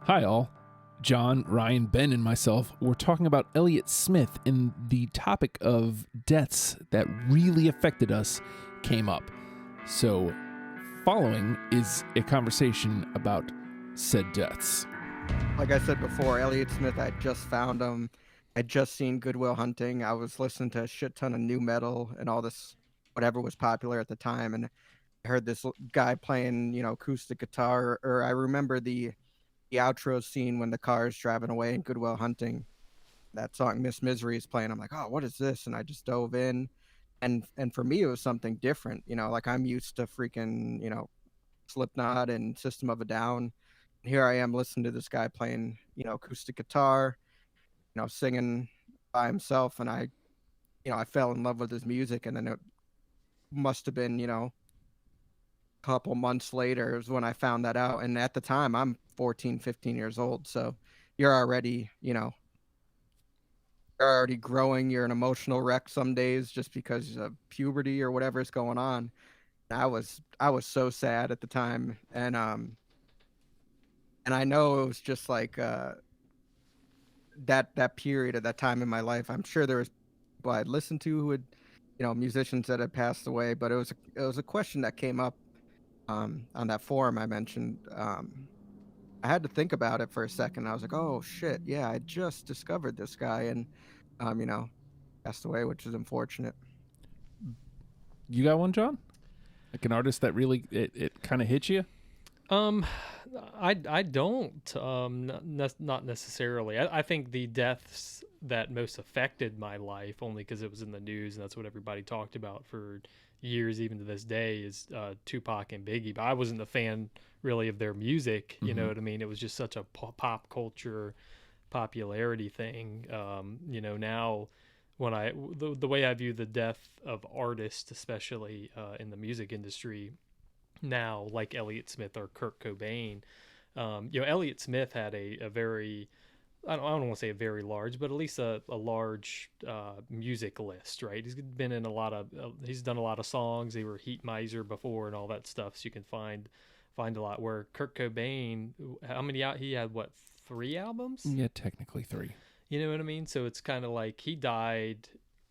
Hi, all. John, Ryan, Ben, and myself were talking about Elliott Smith, and the topic of deaths that really affected us came up. So, following is a conversation about said deaths. Like I said before, Elliott Smith, I just found him. I'd just seen Good Will Hunting. I was listening to a shit ton of new metal and all this, whatever was popular at the time. And I heard this guy playing, acoustic guitar. Or I remember the outro scene when the car is driving away in Good Will Hunting. That song, Miss Misery, is playing. I'm like, oh, what is this? And I just dove in. And for me, it was something different. Like I'm used to freaking, Slipknot and System of a Down. Here I am listening to this guy playing, acoustic guitar, singing by himself. And I fell in love with his music. And then it must have been, a couple months later is when I found that out. And at the time, I'm 14, 15 years old. So you're already, you're already growing. You're an emotional wreck some days just because of puberty or whatever's going on. I was so sad at the time. And I know it was just like that period of that time in my life. I'm sure there was people I'd listened to who had, musicians that had passed away, but it was a question that came up on that forum I mentioned. I had to think about it for a second. I was like, oh shit, yeah, I just discovered this guy, and passed away, which is unfortunate. You got one, John? Like an artist that really it kind of hit you? I don't, not necessarily. I think the deaths that most affected my life, only because it was in the news and that's what everybody talked about for years, even to this day, is Tupac and Biggie. But I wasn't a fan really of their music. You know what I mean? It was just such a pop culture popularity thing. Now when the way I view the death of artists, especially in the music industry now, like Elliott Smith or Kurt Cobain, Elliott Smith had a very, I don't want to say a very large, but at least a large music list, right? He's been in he's done a lot of songs. They were Heat Miser before and all that stuff, so you can find a lot. Where Kurt Cobain, how many out? He had 3 albums? Yeah, technically 3. You know what I mean? So it's kind of like he died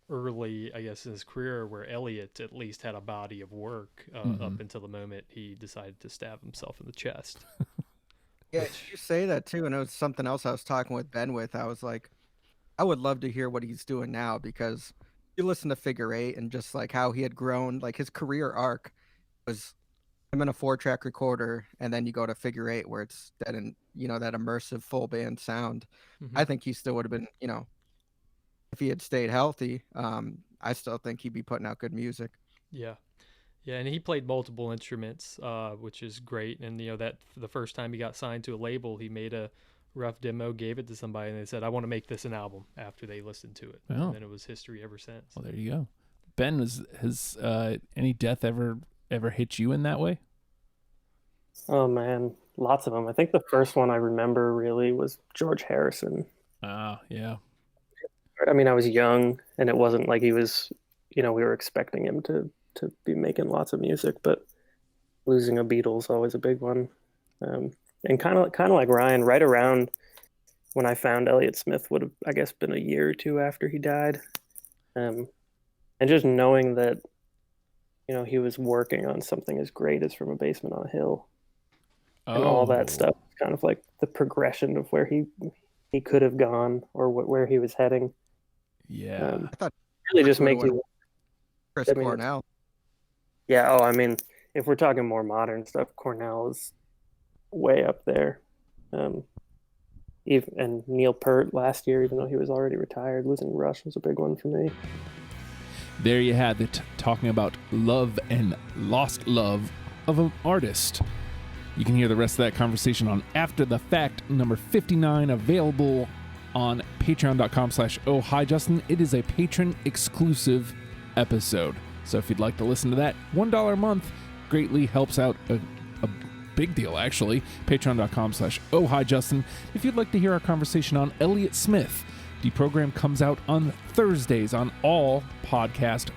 early, I guess, in his career, where Elliott at least had a body of work up until the moment he decided to stab himself in the chest. Yeah, you say that too, and it was something else I was talking with Ben with. I was like, I would love to hear what he's doing now, because you listen to Figure Eight and just like how he had grown, like his career arc was him in a 4-track recorder, and then you go to Figure Eight where it's that, and that immersive full band sound. I think he still would have been, if he had stayed healthy, I still think he'd be putting out good music. Yeah, and he played multiple instruments, which is great. And that the first time he got signed to a label, he made a rough demo, gave it to somebody, and they said, "I want to make this an album." After they listened to it, and then it was history ever since. Well, there you go. Ben, has any death ever hit you in that way? Oh man, lots of them. I think the first one I remember really was George Harrison. Yeah. I mean, I was young, and it wasn't like he was, we were expecting him to be making lots of music, but losing a Beatle's always a big one. And kind of like Ryan, right around when I found Elliott Smith would have, I guess, been a year or two after he died. And just knowing that, he was working on something as great as From a Basement on a Hill and all that stuff, kind of like the progression of where he could have gone or where he was heading. Yeah. I thought really just makes you Chris Cornell. Yeah. Oh, I mean, if we're talking more modern stuff, Cornell is way up there. And Neil Peart last year, even though he was already retired, losing Rush was a big one for me. There you have it, talking about love and lost love of an artist. You can hear the rest of that conversation on After the Fact number 59, available on patreon.com/ohhijustin. It is a patron exclusive episode. So if you'd like to listen to that, $1 a month greatly helps out a big deal, actually. Patreon.com/ohhijustin. If you'd like to hear our conversation on Elliott Smith, the program comes out on Thursdays on all podcast